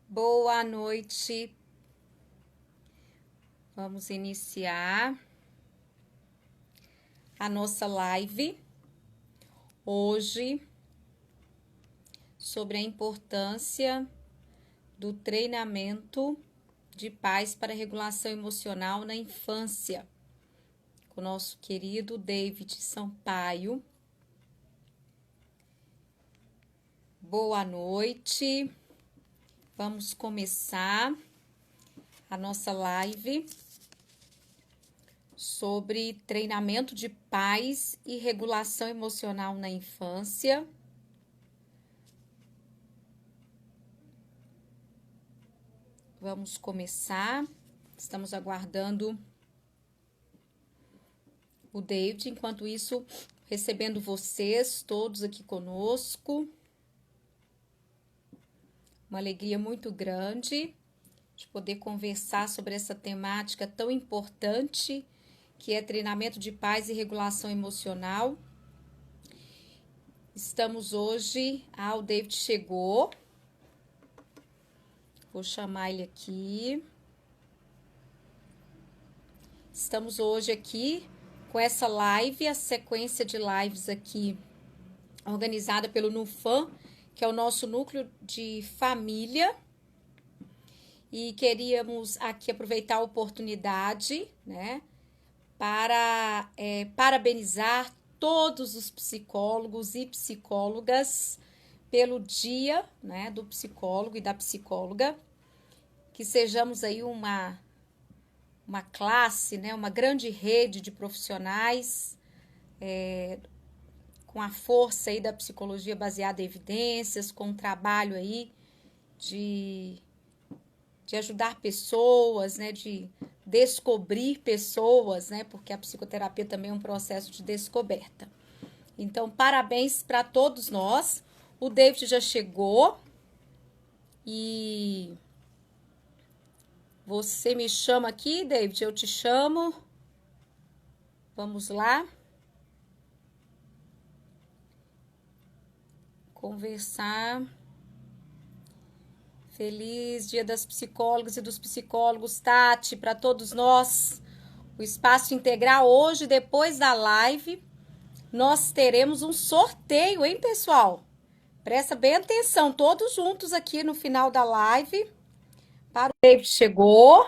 Boa noite. Vamos iniciar a nossa live hoje sobre a importância do treinamento de paz para regulação emocional na infância, com o nosso querido David Sampaio. Boa noite. Vamos começar a nossa live sobre treinamento de paz e regulação emocional na infância. Vamos começar. Estamos aguardando o David. Enquanto isso, recebendo vocês todos aqui conosco. Uma alegria muito grande de poder conversar sobre essa temática tão importante, que é treinamento de paz e regulação emocional. Estamos hoje... o David chegou. Vou chamar ele aqui. Estamos hoje aqui com essa live, a sequência de lives aqui, organizada pelo NUFAM, que é o nosso núcleo de família. E queríamos aqui aproveitar a oportunidade, né, para parabenizar todos os psicólogos e psicólogas pelo dia, né, do psicólogo e da psicóloga, que sejamos aí uma classe, né, uma grande rede de profissionais com a força aí da psicologia baseada em evidências, com o trabalho aí de ajudar pessoas, né, de descobrir pessoas, né, porque a psicoterapia também é um processo de descoberta. Então, parabéns para todos nós. O David já chegou e você me chama aqui, David, eu te chamo. Vamos lá. Conversar. Feliz Dia das Psicólogas e dos Psicólogos, Tati, para todos nós. O Espaço Integral hoje, depois da live, nós teremos um sorteio, hein, pessoal? Presta bem atenção, todos juntos aqui no final da live. Para o David chegou.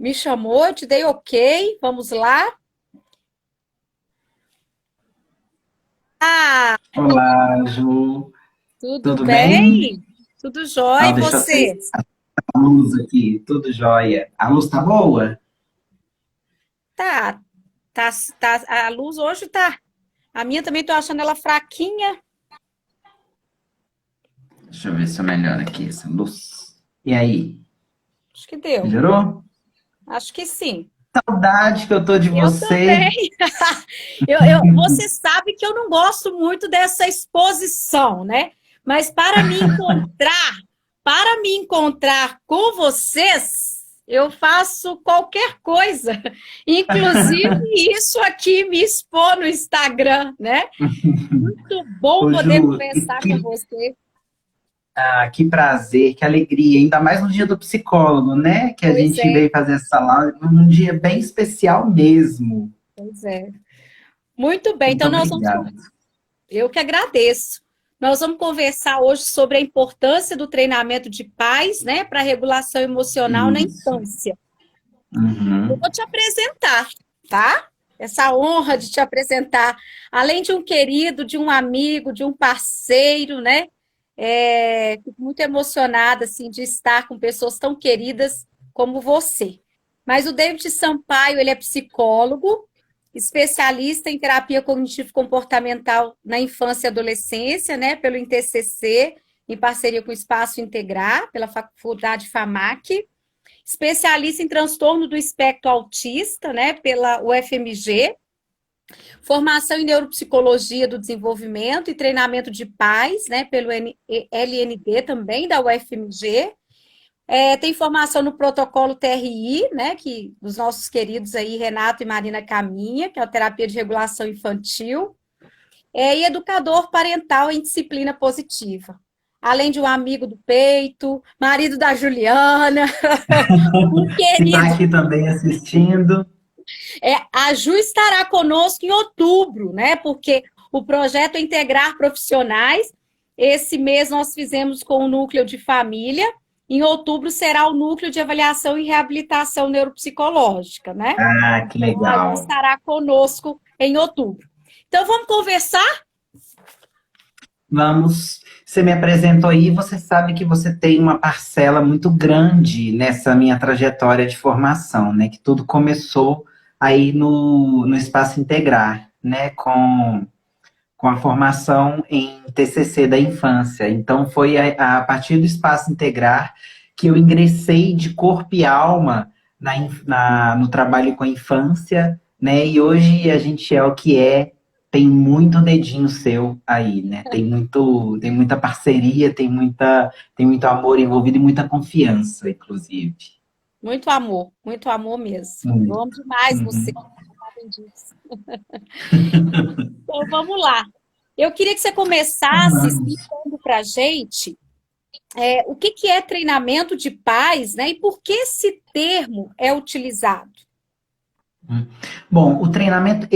Me chamou, eu te dei ok. Vamos lá. Olá, Ju. Tudo Tudo bem? bem? Tudo jóia, e Deixa eu acender você? a luz aqui. Tudo jóia. A luz tá boa? Tá, a luz hoje tá. A minha também tô achando ela fraquinha. Deixa eu ver se eu melhoro aqui essa luz. E aí? Acho que deu. Melhorou? Acho que sim. Saudade que eu tô de Eu também. você. Você sabe que eu não gosto muito dessa exposição, né? Mas para me encontrar com vocês, eu faço qualquer coisa. Inclusive isso aqui, me expor no Instagram, né? Muito bom Ô, poder Ju, conversar com você. que prazer, que alegria. Ainda mais no dia do psicólogo, né? Que a Pois gente é, veio fazer essa live num dia bem especial mesmo. pois é. Muito bem, Muito então obrigado. eu que agradeço. Nós vamos conversar hoje sobre a importância do treinamento de paz, né, para a regulação emocional na Isso. infância. Eu Uhum. vou te apresentar, tá? Essa honra de te apresentar, além de um querido, de um amigo, de um parceiro, né? Fico muito emocionada assim de estar com pessoas tão queridas como você. Mas o David Sampaio, ele é psicólogo, especialista em terapia cognitivo-comportamental na infância e adolescência, né, pelo INTCC, em parceria com o Espaço Integrar, pela Faculdade FAMAC, especialista em transtorno do espectro autista, né, pela UFMG, formação em neuropsicologia do desenvolvimento e treinamento de pais, né, pelo LND também da UFMG. Tem formação no protocolo TRI, né, que dos nossos queridos aí, Renato e Marina Caminha, que é a terapia de regulação infantil, e educador parental em disciplina positiva. além de um amigo do peito, marido da Juliana, um Que está querido. aqui também assistindo. A Ju estará conosco em outubro, né? Porque o projeto é Integrar Profissionais. Esse mês nós fizemos com o núcleo de família. Em outubro será o núcleo de avaliação e reabilitação neuropsicológica, né? Ah, que Então, a Ju legal. estará conosco em outubro. Então, vamos conversar? Vamos. Você me apresentou aí, você sabe que você tem uma parcela muito grande nessa minha trajetória de formação, né? Que tudo começou aí no Espaço Integrar, né? Com a formação em TCC da infância. Então, foi a partir do Espaço Integrar que eu ingressei de corpo e alma no trabalho com a infância, né? E hoje a gente é o que é, tem muito dedinho seu aí, né? Tem muita parceria, tem muito amor envolvido e muita confiança, inclusive. Muito amor mesmo. Eu Muito. amo demais você, Uhum. sabem disso. Então, vamos lá. Eu queria que você começasse Vamos. explicando para a gente o que que é treinamento de pais, né? E por que esse termo é utilizado? Bom, o treinamento,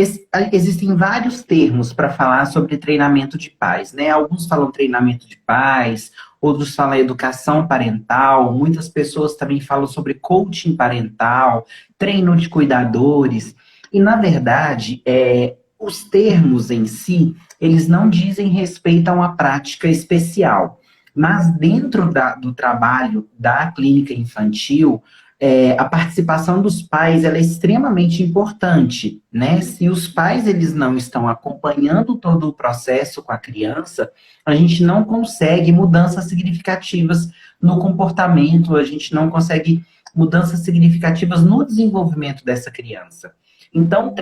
existem vários termos para falar sobre treinamento de pais, né? Alguns falam treinamento de pais, outros falam educação parental, muitas pessoas também falam sobre coaching parental, treino de cuidadores, e na verdade, os termos em si, eles não dizem respeito a uma prática especial, mas dentro do trabalho da clínica infantil, a participação dos pais ela é extremamente importante, né? Se os pais eles não estão acompanhando todo o processo com a criança, a gente não consegue mudanças significativas no comportamento, a gente não consegue mudanças significativas no desenvolvimento dessa criança. Então,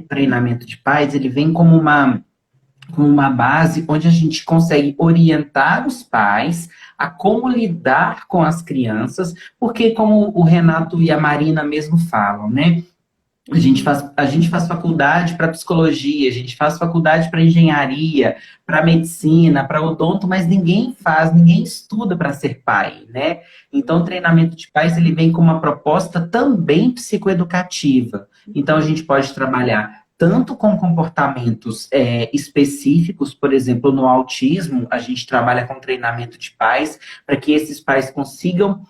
treinamento de pais, ele vem como uma base onde a gente consegue orientar os pais a como lidar com as crianças, porque como o Renato e a Marina mesmo falam, né? A gente faz faculdade para psicologia, a gente faz faculdade para engenharia, para medicina, para odonto, mas ninguém estuda para ser pai, né? Então, o treinamento de pais, ele vem com uma proposta também psicoeducativa. Então, a gente pode trabalhar tanto com comportamentos específicos, por exemplo, no autismo, a gente trabalha com treinamento de pais, para que esses pais consigam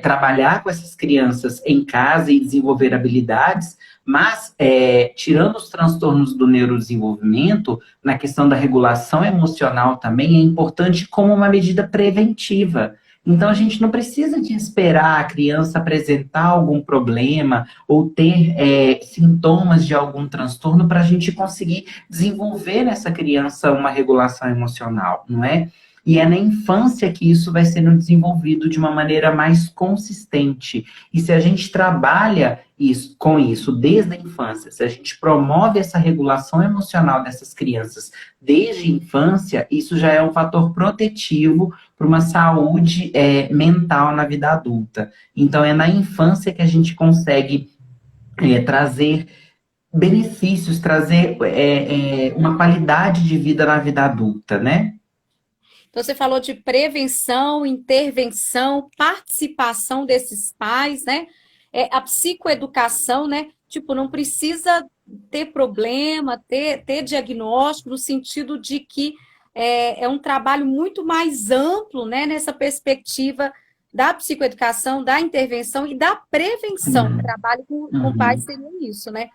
trabalhar com essas crianças em casa e desenvolver habilidades, mas tirando os transtornos do neurodesenvolvimento, na questão da regulação emocional também é importante como uma medida preventiva. Então, a gente não precisa de esperar a criança apresentar algum problema ou ter sintomas de algum transtorno para a gente conseguir desenvolver nessa criança uma regulação emocional, não é? E é na infância que isso vai sendo desenvolvido de uma maneira mais consistente. E se a gente trabalha com isso desde a infância, se a gente promove essa regulação emocional dessas crianças desde a infância, isso já é um fator protetivo para uma saúde mental na vida adulta. Então, é na infância que a gente consegue trazer benefícios, trazer uma qualidade de vida na vida adulta, né? Então, você falou de prevenção, intervenção, participação desses pais, né? A psicoeducação, né? Tipo, não precisa ter problema, ter diagnóstico, no sentido de que é um trabalho muito mais amplo, né? Nessa perspectiva da psicoeducação, da intervenção e da prevenção. Uhum. Trabalho com pais Uhum. seria isso, né?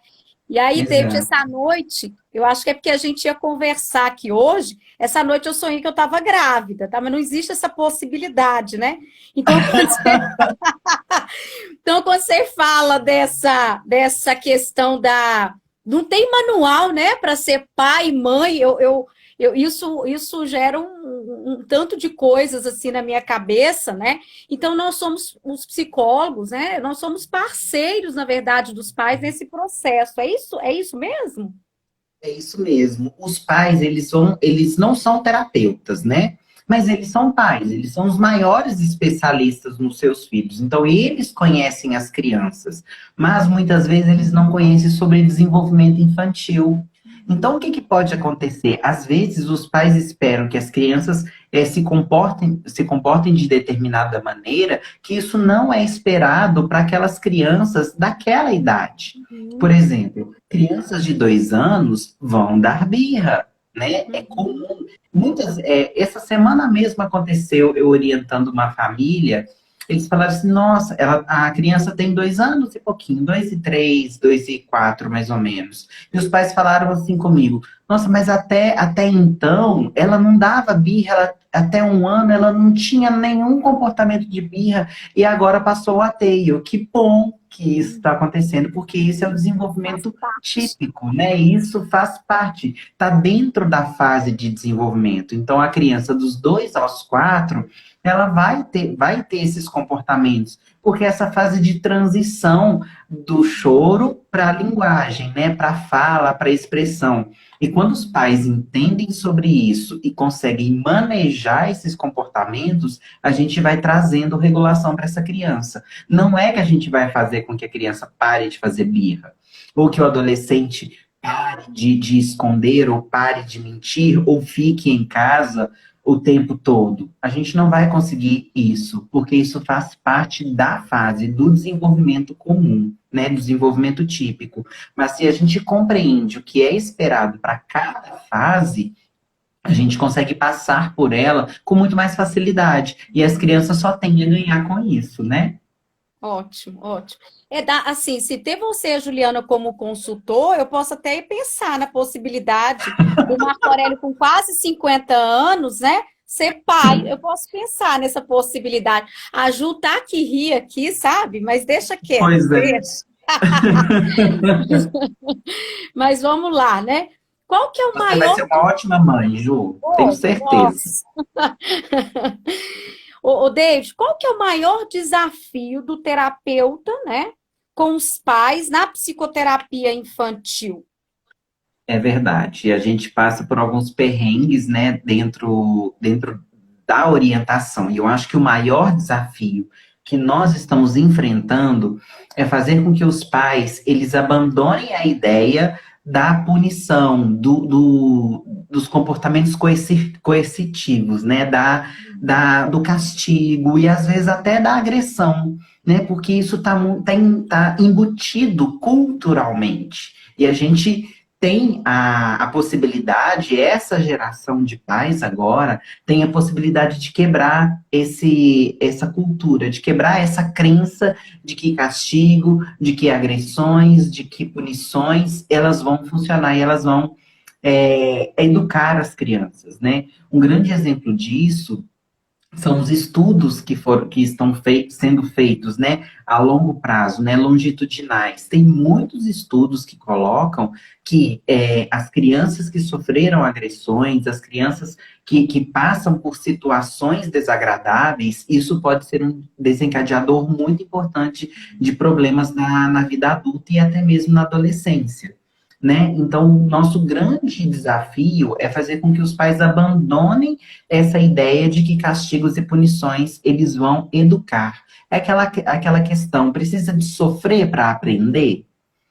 E aí, David, Exato. essa noite, eu acho que é porque a gente ia conversar aqui hoje, essa noite eu sonhei que eu estava grávida, tá? Mas não existe essa possibilidade, né? Então, quando você fala dessa questão da... Não tem manual, né, para ser pai e mãe, isso gera um tanto de coisas assim na minha cabeça, né? Então, nós somos os psicólogos, né? Nós somos parceiros, na verdade, dos pais nesse processo. É isso mesmo? É isso mesmo. Os pais, eles não são terapeutas, né? Mas eles são pais, eles são os maiores especialistas nos seus filhos. Então, eles conhecem as crianças, mas muitas vezes eles não conhecem sobre desenvolvimento infantil. Então, o que que pode acontecer? Às vezes, os pais esperam que as crianças se comportem de determinada maneira, que isso não é esperado para aquelas crianças daquela idade. Por Uhum, exemplo, crianças de 2 anos vão dar birra, né? É uhum. comum. Essa semana mesmo aconteceu, eu orientando uma família, eles falaram assim, nossa, a criança tem 2 anos e pouquinho, 2 e 3, 2 e 4, mais ou menos. E os pais falaram assim comigo, nossa, mas até então ela não dava birra, até 1 ano ela não tinha nenhum comportamento de birra e agora passou a ter. E eu, que bom que isso está acontecendo, porque isso é o Faz desenvolvimento parte. típico, né? Isso faz parte, está dentro da fase de desenvolvimento. Então, a criança dos 2 aos 4, ela vai ter esses comportamentos, porque essa fase de transição do choro para a linguagem, né? Para a fala, para a expressão. E quando os pais entendem sobre isso e conseguem manejar esses comportamentos, a gente vai trazendo regulação para essa criança. Não é que a gente vai fazer com que a criança pare de fazer birra, ou que o adolescente pare de esconder, ou pare de mentir, ou fique em casa o tempo todo. A gente não vai conseguir isso, porque isso faz parte da fase do desenvolvimento comum, né, do desenvolvimento típico. Mas se a gente compreende o que é esperado para cada fase, a gente consegue passar por ela com muito mais facilidade. E as crianças só têm a ganhar com isso, né? Ótimo, ótimo. Assim, se ter você, Juliana, como consultor, eu posso até pensar na possibilidade do Marco Aurélio com quase 50 anos, né? Ser pai. Eu posso pensar nessa possibilidade. A Ju tá que ri aqui, sabe? Mas deixa quieto, Pois é. deixa. Mas vamos lá, né? Qual que é o Você vai maior ser uma ótima mãe, Ju. Tenho dor? certeza. Nossa. Ô, David, qual que é o maior desafio do terapeuta, né, com os pais na psicoterapia infantil? É verdade. E a gente passa por alguns perrengues, né, dentro da orientação. E eu acho que o maior desafio que nós estamos enfrentando é fazer com que os pais eles abandonem a ideia da punição, dos comportamentos coercitivos, né, do castigo e às vezes até da agressão, né, porque isso tá embutido culturalmente. E a gente tem a possibilidade, essa geração de pais agora tem a possibilidade de quebrar essa cultura, de quebrar essa crença de que castigo, de que agressões, de que punições, elas vão funcionar e elas vão educar as crianças, né? Um grande exemplo disso são os estudos que estão sendo feitos, né, a longo prazo, né, longitudinais. Tem muitos estudos que colocam que as crianças que sofreram agressões, as crianças que passam por situações desagradáveis, isso pode ser um desencadeador muito importante de problemas na vida adulta e até mesmo na adolescência, né? Então, o nosso grande desafio é fazer com que os pais abandonem essa ideia de que castigos e punições eles vão educar. É aquela questão, precisa de sofrer para aprender,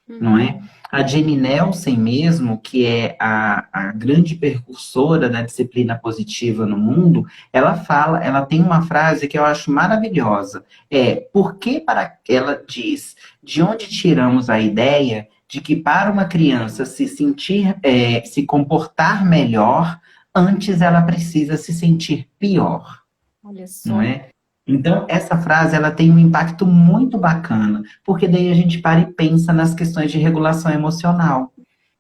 não Uhum. é? A Jenny Nelson mesmo, que é a grande percursora da disciplina positiva no mundo, ela tem uma frase que eu acho maravilhosa. Ela diz, de onde tiramos a ideia de que para uma criança se comportar melhor, antes ela precisa se sentir pior, Olha não só. é? Então, essa frase ela tem um impacto muito bacana, porque daí a gente para e pensa nas questões de regulação emocional,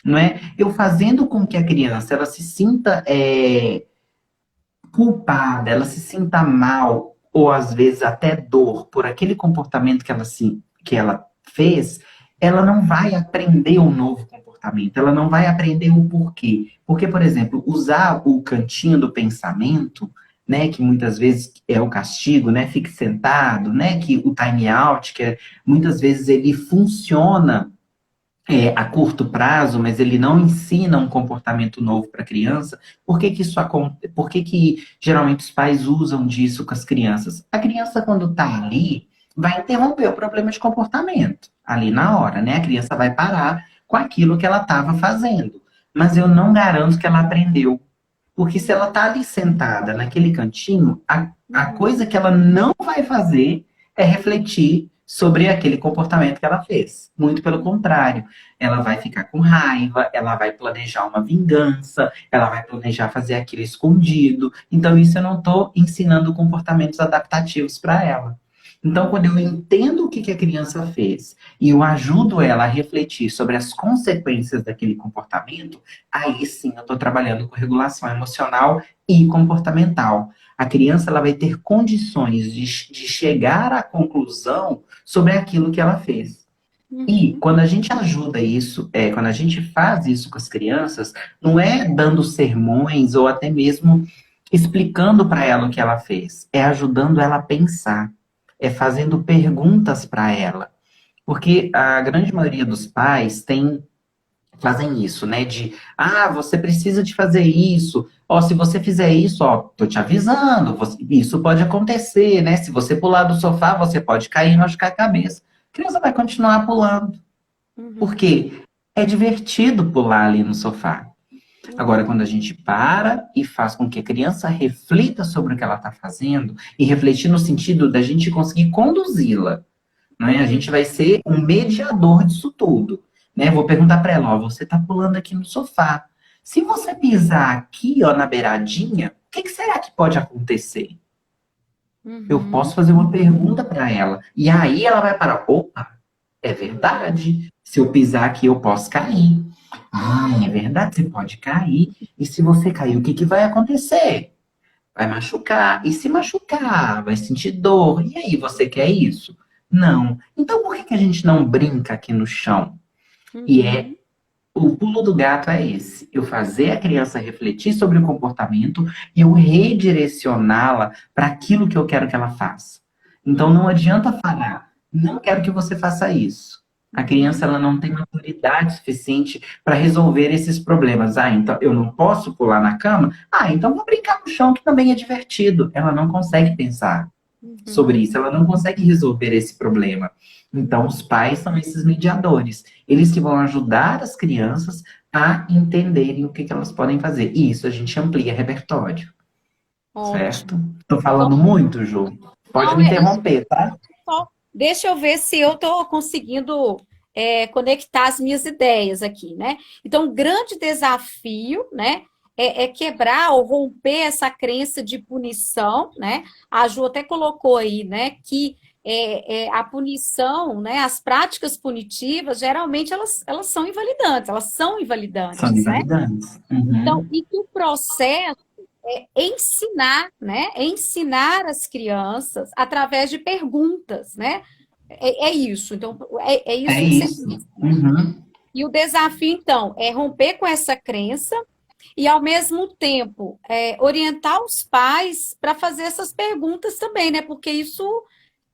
não é? Eu fazendo com que a criança ela se sinta culpada, ela se sinta mal, ou às vezes até dor por aquele comportamento que ela fez, ela não vai aprender um novo comportamento, ela não vai aprender o porquê. Porque, por exemplo, usar o cantinho do pensamento, né, que muitas vezes é o castigo, né, fique sentado, né, que o time out, muitas vezes ele funciona a curto prazo, mas ele não ensina um comportamento novo para a criança, por que que isso acontece? Por que que geralmente os pais usam disso com as crianças? A criança, quando está ali, vai interromper o problema de comportamento ali na hora, né? A criança vai parar com aquilo que ela estava fazendo. mas eu não garanto que ela aprendeu. Porque se ela está ali sentada naquele cantinho, a Uhum. coisa que ela não vai fazer é refletir sobre aquele comportamento que ela fez. Muito pelo contrário, ela vai ficar com raiva, ela vai planejar uma vingança, ela vai planejar fazer aquilo escondido. Então, isso eu não estou ensinando comportamentos adaptativos para ela. Então, quando eu entendo o que que a criança fez e eu ajudo ela a refletir sobre as consequências daquele comportamento, aí sim eu estou trabalhando com regulação emocional e comportamental. A criança ela vai ter condições de chegar à conclusão sobre aquilo que ela fez. E Uhum. quando a gente ajuda isso, quando a gente faz isso com as crianças, não é dando sermões ou até mesmo explicando para ela o que ela fez, é ajudando ela a pensar, é fazendo perguntas para ela. Porque a grande maioria dos pais fazem isso, né? Você precisa de fazer isso. Ó, se você fizer isso, ó, tô te avisando, isso pode acontecer, né? Se você pular do sofá, você pode cair e machucar a cabeça. A criança vai continuar pulando. Por Uhum. quê? É divertido pular ali no sofá. Agora, Uhum. quando a gente para e faz com que a criança reflita sobre o que ela está fazendo, e refletir no sentido da gente conseguir conduzi-la, né? A Uhum. gente vai ser um mediador disso tudo, né? Vou perguntar para ela, ó, você está pulando aqui no sofá. Se você pisar aqui, ó, na beiradinha, o que que será que pode acontecer? Eu Uhum. posso fazer uma pergunta para ela. E aí ela vai parar. Opa, é verdade. Se eu pisar aqui, eu posso cair. Ah, é verdade, você pode cair. E se você cair, o que que vai acontecer? Vai machucar. E se machucar, vai sentir dor. E aí, você quer isso? Não. Então por que que a gente não brinca aqui no chão? E Uhum. o pulo do gato é esse: eu fazer a criança refletir sobre o comportamento e eu redirecioná-la para aquilo que eu quero que ela faça. Então não adianta falar, não quero que você faça isso. A criança Uhum. ela não tem maturidade suficiente para resolver esses problemas. Ah, então eu não posso pular na cama? Ah, então vou brincar no chão que também é divertido. Ela não consegue pensar sobre Uhum. isso, ela não consegue resolver esse problema. Então, os pais são esses mediadores, eles que vão ajudar as crianças a entenderem o que que elas podem fazer. E isso a gente amplia repertório, Ótimo. certo? Estou Então, falando muito, Ju. Pode não, me interromper, tá? deixa eu ver se eu estou conseguindo conectar as minhas ideias aqui, né? Então, o grande desafio, né, é quebrar ou romper essa crença de punição, né? A Ju até colocou aí, né, que a punição, né, as práticas punitivas, geralmente elas são São invalidantes, né? invalidantes. Então, Uhum. e que o processo ensinar, né? Ensinar as crianças através de perguntas, né? É isso. Então, é É isso que você isso. disse. Uhum. E o desafio, então, é romper com essa crença e, ao mesmo tempo, orientar os pais para fazer essas perguntas também, né? Porque isso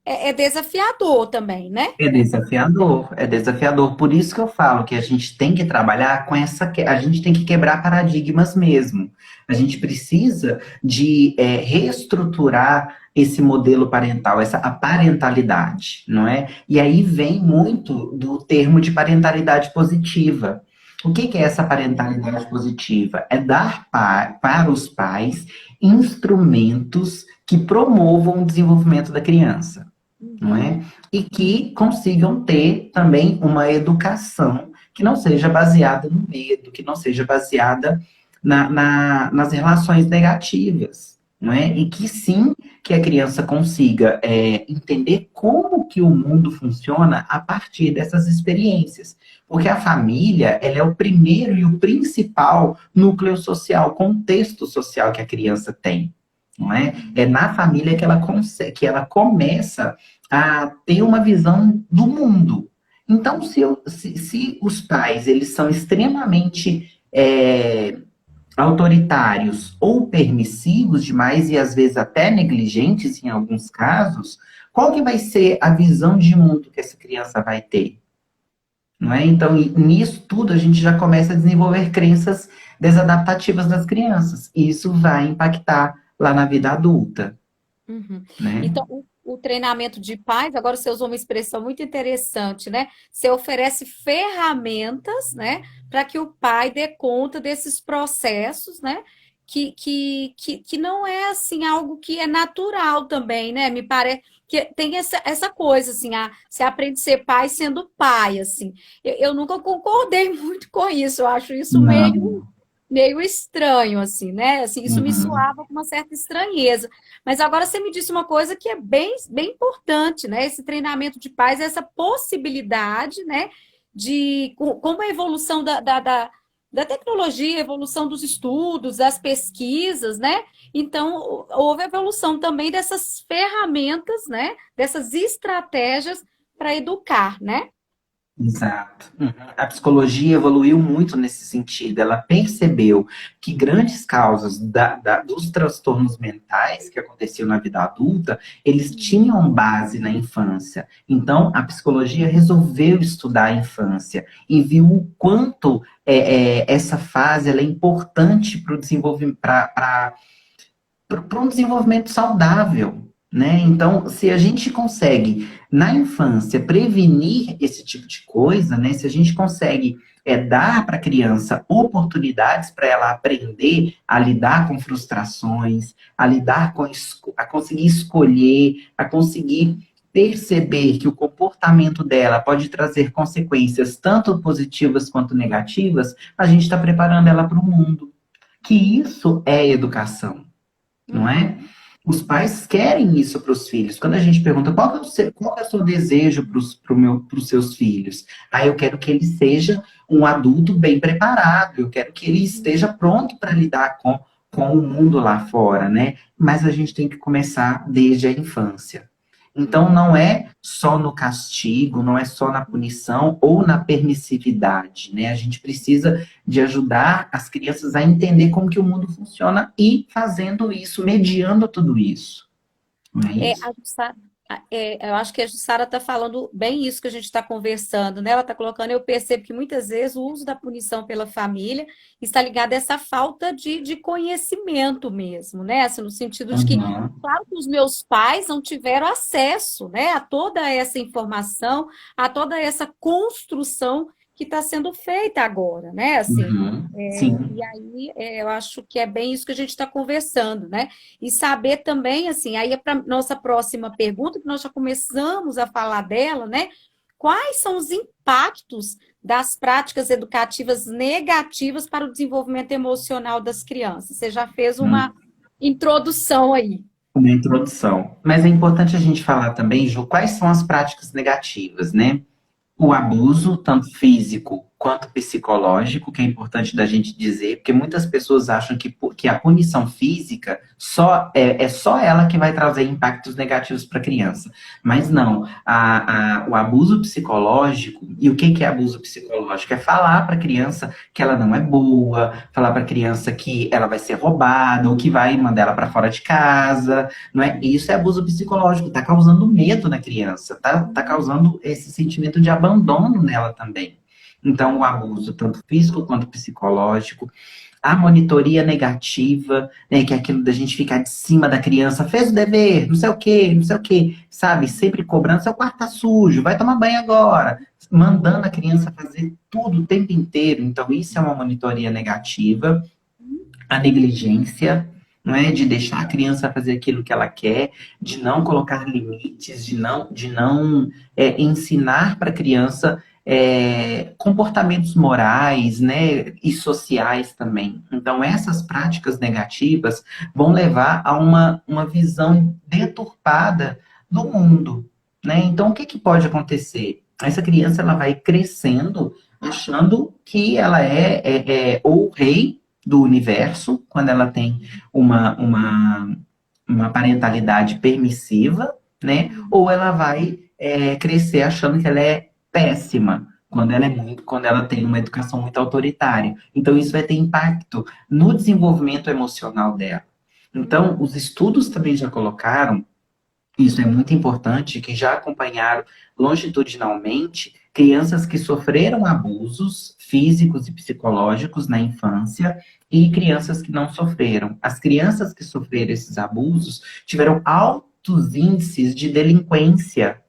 é desafiador também, né? É desafiador, é desafiador. Por isso que eu falo que a gente tem que trabalhar com a gente tem que quebrar paradigmas mesmo. A gente precisa de reestruturar esse modelo parental, a parentalidade, não é? E aí vem muito do termo de parentalidade positiva. O que que é essa parentalidade positiva? É dar para os pais instrumentos que promovam o desenvolvimento da criança, não é? Uhum, E que consigam ter também uma educação que não seja baseada no medo, que não seja baseada nas relações negativas, não é? E que sim, que a criança consiga entender como que o mundo funciona a partir dessas experiências. Porque a família, ela é o primeiro e o principal núcleo social, contexto social que a criança tem, não é? É na família que ela consegue, que ela começa a ter uma visão do mundo. Então, se os pais eles são extremamente autoritários ou permissivos demais e às vezes até negligentes em alguns casos, qual que vai ser a visão de mundo que essa criança vai ter? Não é? Então, nisso tudo a gente já começa a desenvolver crenças desadaptativas das crianças. E isso vai impactar lá na vida adulta, uhum. né? Então, o treinamento de pais, agora você usou uma expressão muito interessante, né? Você oferece ferramentas, né, para que o pai dê conta desses processos, né? Que não é assim algo que é natural também, né? Me parece que tem essa coisa assim, você aprende a ser pai sendo pai, assim. Eu nunca concordei muito com isso, eu acho isso Não. meio estranho, assim, né? Assim, isso me Uhum. soava com uma certa estranheza. Mas agora você me disse uma coisa que é bem importante, né? Esse treinamento de pais, essa possibilidade, né? Como a evolução da tecnologia, a evolução dos estudos, das pesquisas, né? Então, houve a evolução também dessas ferramentas, né? Dessas estratégias para educar, né? Exato. Uhum. A psicologia evoluiu muito nesse sentido. Ela percebeu que grandes causas dos transtornos mentais que aconteciam na vida adulta, eles tinham base na infância. Então, a psicologia resolveu estudar a infância e viu o quanto essa fase ela é importante para o desenvolvimento, para um desenvolvimento saudável, né? Então, se a gente consegue, na infância, prevenir esse tipo de coisa, né? Se a gente consegue dar para a criança oportunidades para ela aprender a lidar com frustrações, a lidar com, a conseguir escolher, a conseguir perceber que o comportamento dela pode trazer consequências tanto positivas quanto negativas, a gente está preparando ela para o mundo. Que isso é educação, não é? Uhum. Os pais querem isso para os filhos. Quando a gente pergunta qual é o seu desejo para os seus filhos, eu quero que ele seja um adulto bem preparado, eu quero que ele esteja pronto para lidar com o mundo lá fora, né? Mas a gente tem que começar desde a infância. Então, não é só no castigo, não é só na punição ou na permissividade, né? A gente precisa de ajudar as crianças a entender como que o mundo funciona e fazendo isso, mediando tudo isso, não é É, isso? eu acho que a Jussara está falando bem isso que a gente está conversando, né? Ela está colocando, eu percebo que muitas vezes o uso da punição pela família está ligado a essa falta de conhecimento mesmo, né? Assim, no sentido de que, Uhum, claro que os meus pais não tiveram acesso, né, a toda essa informação, a toda essa construção que está sendo feita agora, né? Assim, uhum, sim. e aí eu acho que é bem isso que a gente está conversando, né? E saber também, assim, aí é para nossa próxima pergunta, que nós já começamos a falar dela, né? Quais são os impactos das práticas educativas negativas para o desenvolvimento emocional das crianças? Você já fez uma Hum. introdução aí. Uma introdução. Mas é importante a gente falar também, Ju, quais são as práticas negativas, né? O abuso, tanto físico quanto psicológico, que é importante da gente dizer, porque muitas pessoas acham que a punição física é só ela que vai trazer impactos negativos para a criança. Mas não, o abuso psicológico, e o que é abuso psicológico? É falar para a criança que ela não é boa, falar para a criança que ela vai ser roubada, ou que vai mandar ela para fora de casa, não é? Isso é abuso psicológico, está causando medo na criança, tá causando esse sentimento de abandono nela também. Então, o abuso, tanto físico quanto psicológico, a monitoria negativa, né, que é aquilo da gente ficar de cima da criança, fez o dever, não sei o quê, não sei o quê, sabe? Sempre cobrando, seu quarto tá sujo, vai tomar banho agora, mandando a criança fazer tudo o tempo inteiro. Então, isso é uma monitoria negativa. A negligência, não é? De deixar a criança fazer aquilo que ela quer, de não colocar limites, de não ensinar para a criança comportamentos morais, né? E sociais também. Então, essas práticas negativas vão levar a uma visão deturpada do mundo, né? Então, o que que pode acontecer? Essa criança ela vai crescendo achando que ela é ou o rei do universo, quando ela tem uma parentalidade permissiva, né? Ou ela vai crescer achando que ela é péssima, quando ela tem uma educação muito autoritária. Então, isso vai ter impacto no desenvolvimento emocional dela. Então, os estudos também já colocaram isso é muito importante, que já acompanharam longitudinalmente crianças que sofreram abusos físicos e psicológicos na infância e crianças que não sofreram. As crianças que sofreram esses abusos tiveram altos índices de delinquência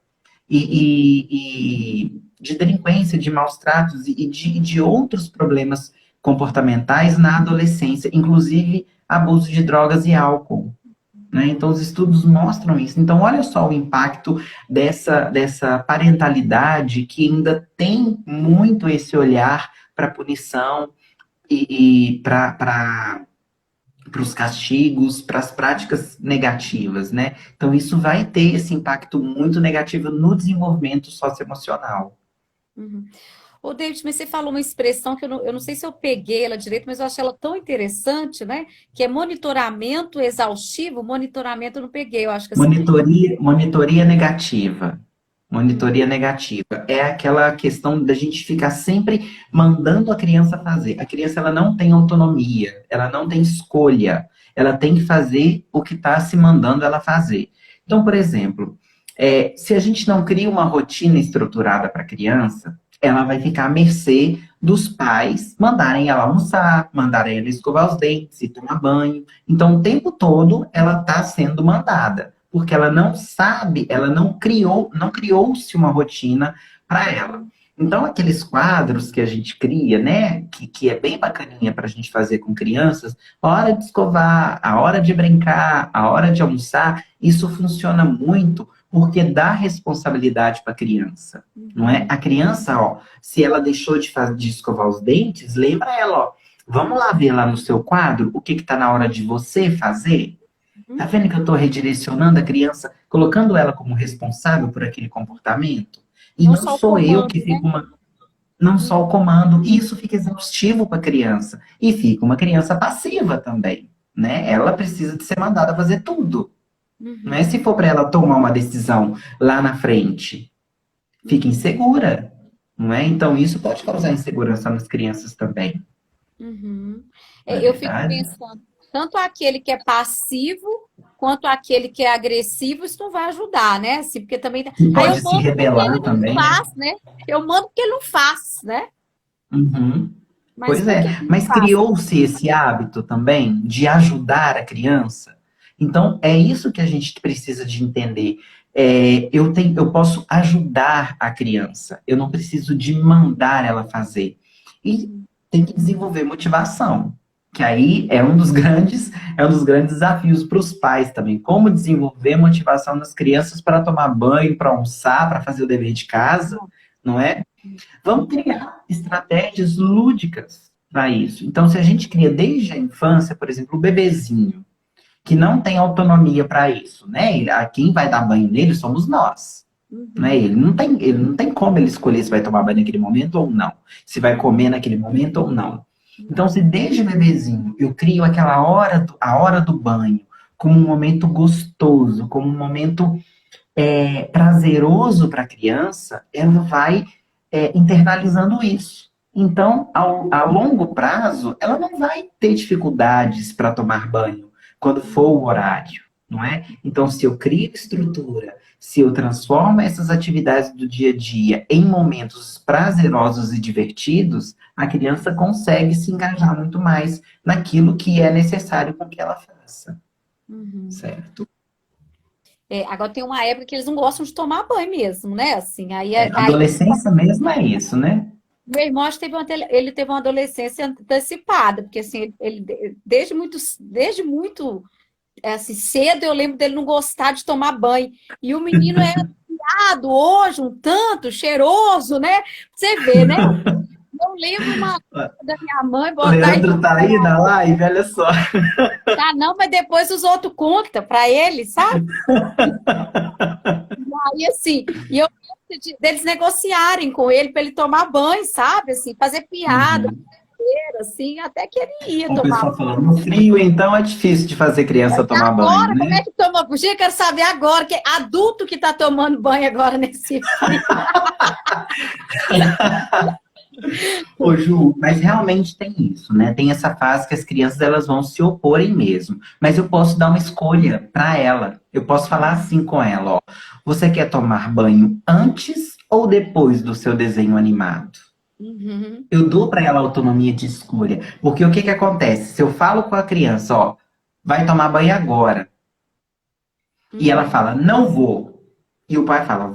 e de delinquência, de maus tratos e de outros problemas comportamentais na adolescência, inclusive abuso de drogas e álcool. Né? Então, os estudos mostram isso. Então, olha só o impacto dessa parentalidade que ainda tem muito esse olhar para punição e para os castigos, para as práticas negativas, né? Então, isso vai ter esse impacto muito negativo no desenvolvimento socioemocional. Uhum. Ô, David, mas você falou uma expressão que eu não sei se eu peguei ela direito, mas eu achei ela tão interessante, né? Que é monitoramento exaustivo. Monitoramento eu não peguei, eu acho que assim. Monitoria negativa. Hum, Monitoria negativa é aquela questão da gente ficar sempre mandando a criança fazer. A criança ela não tem autonomia, ela não tem escolha, ela tem que fazer o que está se mandando ela fazer. Então, por exemplo, se a gente não cria uma rotina estruturada para a criança, ela vai ficar à mercê dos pais mandarem ela almoçar, mandarem ela escovar os dentes e tomar banho. Então, o tempo todo ela está sendo mandada porque ela não sabe, ela não criou-se uma rotina para ela. Então, aqueles quadros que a gente cria, né, que é bem bacaninha para a gente fazer com crianças, a hora de escovar, a hora de brincar, a hora de almoçar, isso funciona muito porque dá responsabilidade para a criança, não é? A criança, ó, se ela deixou de escovar os dentes, lembra ela, ó, vamos lá ver lá no seu quadro o que está na hora de você fazer? Tá uhum. vendo que eu estou redirecionando a criança, colocando ela como responsável por aquele comportamento? E Não não só o sou eu comando, que né? fico não só o comando. E isso fica exaustivo para a criança. E fica uma criança passiva também, né? Ela precisa de ser mandada fazer tudo. Não é Uhum, se for para ela tomar uma decisão lá na frente, fica uhum, insegura, não é? Então isso pode causar insegurança nas crianças também, uhum. não é Eu fico verdade? pensando, tanto aquele que é passivo quanto aquele que é agressivo, isso não vai ajudar, né? Assim, porque também. E Aí eu pode se mando porque ele rebelar não também, né? faz, né? Eu mando porque ele não faz, né? Uhum. Mas Pois por que é, que não mas faz? criou-se esse hábito também de ajudar a criança. Então, é isso que a gente precisa de entender. Eu posso ajudar a criança, eu não preciso de mandar ela fazer. E Uhum. tem que desenvolver motivação, que aí é um dos grandes desafios para os pais também. Como desenvolver motivação nas crianças para tomar banho, para almoçar, para fazer o dever de casa, não é? Vamos criar estratégias lúdicas para isso. Então, se a gente cria desde a infância, por exemplo, o bebezinho, que não tem autonomia para isso, né? Quem vai dar banho nele somos nós. Né? Uhum. Ele não tem como ele escolher se vai tomar banho naquele momento ou não, se vai comer naquele momento ou não. Então, se desde bebezinho eu crio aquela a hora do banho como um momento gostoso, como um momento prazeroso para a criança, ela vai internalizando isso. Então, a longo prazo, ela não vai ter dificuldades para tomar banho quando for o horário, não é? Então, se eu crio estrutura, se eu transformo essas atividades do dia a dia em momentos prazerosos e divertidos, a criança consegue se engajar muito mais naquilo que é necessário com que ela faça, Uhum. certo? Agora tem uma época que eles não gostam de tomar banho mesmo, né? Assim, A aí adolescência mesmo é isso, né? meu irmão acho que ele teve uma adolescência antecipada, porque assim, desde muito assim, cedo eu lembro dele não gostar de tomar banho. E o menino é afiado hoje, um tanto, cheiroso, né? Você vê, né? Eu lembro uma coisa da minha mãe O botar ele Leandro tá aí na live, olha só. tá, não, mas depois os outros contam para ele, sabe? Aí assim, e eu lembro deles negociarem com ele para ele tomar banho, sabe? Assim, fazer piada, Uhum. assim, até que ele ia O tomar pessoal banho. falando, no frio, então é difícil de fazer criança tomar banho, Agora, como é né? que toma? Puxa, eu quero saber agora, que adulto que tá tomando banho agora nesse frio. Ô, Ju, mas realmente tem isso, né? Tem essa fase que as crianças elas vão se oporem mesmo. Mas eu posso dar uma escolha para ela. Eu posso falar assim com ela, ó. Você quer tomar banho antes ou depois do seu desenho animado? Uhum, Eu dou para ela autonomia de escolha. Porque o que que acontece? Se eu falo com a criança, ó, vai tomar banho agora, e ela uhum, fala, não vou, e o pai fala,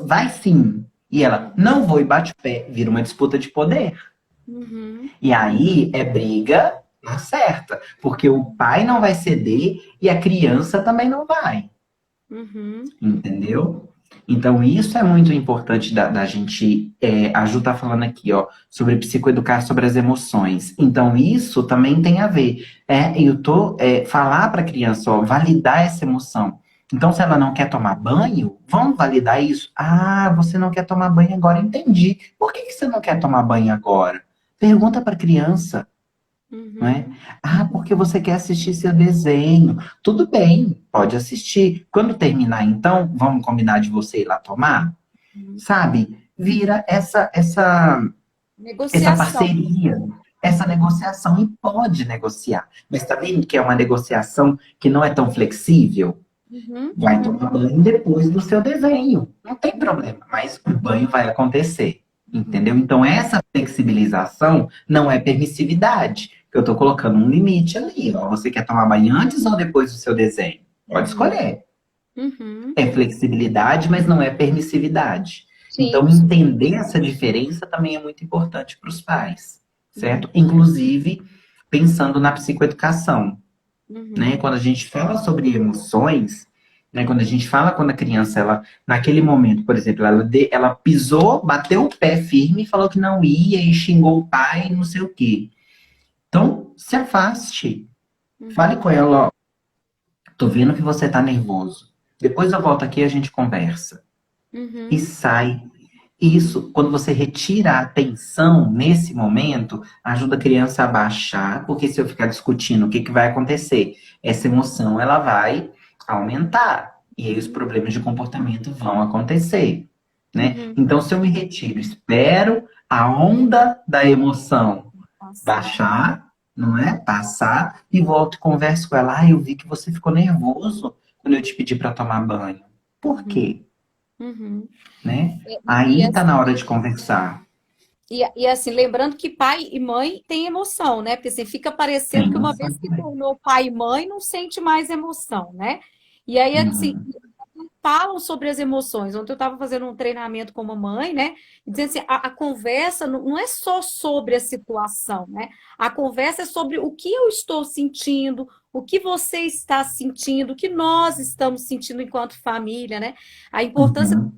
vai sim. E ela não vou e bate o pé, vira uma disputa de poder. Uhum. E aí é briga na certa, porque o pai não vai ceder e a criança também não vai. Uhum. Entendeu? Então, isso é muito importante da gente. A Ju tá falando aqui, ó, sobre psicoeducar sobre as emoções. Então, isso também tem a ver. Falar para a criança, ó, validar essa emoção. Então, se ela não quer tomar banho, vamos validar isso. Ah, você não quer tomar banho agora, entendi. Por que que você não quer tomar banho agora? Pergunta para a criança. Não é? Uhum. Ah, porque você quer assistir seu desenho. Tudo bem, pode assistir. Quando terminar, então, vamos combinar de você ir lá tomar? Uhum. Sabe? Vira essa Negociação. parceria, essa negociação e pode negociar. Mas tá vendo que é uma negociação que não é tão flexível? Uhum. Vai Uhum. tomar banho depois do seu desenho. Não tem problema, mas o banho vai acontecer. Entendeu? Uhum. Então, essa flexibilização não é permissividade. Eu estou colocando um limite ali. Ó. Você quer tomar banho antes ou depois do seu desenho? Pode Uhum. escolher. Uhum. É flexibilidade, mas não é permissividade. Sim. Então, entender essa diferença também é muito importante para os pais, Uhum. certo? Inclusive, pensando na psicoeducação, né? Uhum. Quando a gente fala sobre emoções, né? Quando a gente fala quando a criança, ela, naquele momento, por exemplo, ela pisou, bateu o pé firme e falou que não ia e xingou o pai, não sei o quê. Então, se afaste. Fale Uhum. com ela, ó, tô vendo que você tá nervoso. Depois eu volto aqui e a gente conversa. E Uhum. sai. Isso, quando você retira a atenção nesse momento, ajuda a criança a baixar, porque se eu ficar discutindo o que que vai acontecer, essa emoção ela vai aumentar e aí os problemas de comportamento vão acontecer, né? Uhum. Então, se eu me retiro, espero a onda da emoção Passar. baixar, não é? Passar e volto e converso com ela. Ah, eu vi que você ficou nervoso quando eu te pedi para tomar banho. Por Uhum. quê? Uhum. Né? E Aí tá assim, na hora de conversar. assim, lembrando que pai e mãe têm emoção, né? Porque assim, fica Tem parecendo que uma noção vez que também. tornou pai e mãe, não sente mais emoção, né? E aí, assim, Uhum. falam sobre as emoções. Ontem eu estava fazendo um treinamento com uma mãe, né? E dizendo assim, a conversa não é só sobre a situação, né? A conversa é sobre o que eu estou sentindo, o que você está sentindo, o que nós estamos sentindo enquanto família, né? A importância Uhum.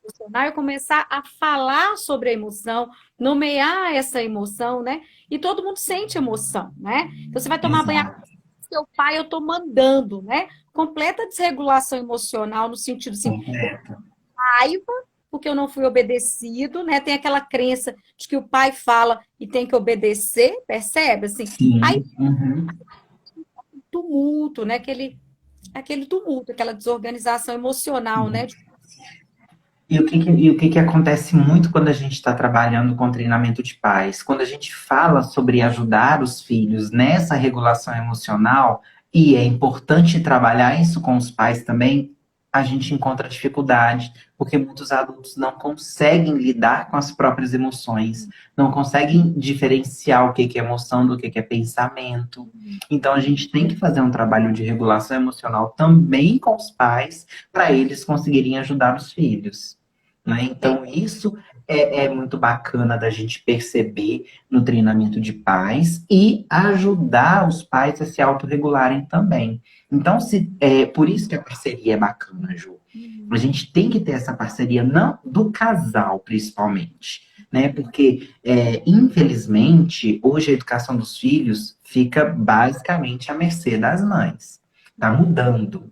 emocional é começar a falar sobre a emoção, nomear essa emoção, né? E todo mundo sente emoção, né? Então você vai tomar banho com Exato. seu pai, eu tô mandando, né? Completa desregulação emocional no sentido assim, Completo. raiva porque eu não fui obedecido, né? Tem aquela crença de que o pai fala e tem que obedecer, percebe? Assim, aí Sim. Uhum. tumulto, né? Aquele tumulto, aquela desorganização emocional, né? E o que que acontece muito quando a gente está trabalhando com treinamento de pais? Quando a gente fala sobre ajudar os filhos nessa regulação emocional, e é importante trabalhar isso com os pais também, a gente encontra dificuldade, porque muitos adultos não conseguem lidar com as próprias emoções, não conseguem diferenciar o que que é emoção do que é pensamento. Então a gente tem que fazer um trabalho de regulação emocional também com os pais, para eles conseguirem ajudar os filhos, né? É, Então, isso é muito bacana da gente perceber no treinamento de pais e ajudar os pais a se autorregularem também. Então, por isso que a parceria é bacana, Ju. A uhum, gente tem que ter essa parceria, não do casal, principalmente, né? Porque, infelizmente, hoje a educação dos filhos fica basicamente à mercê das mães. Tá mudando.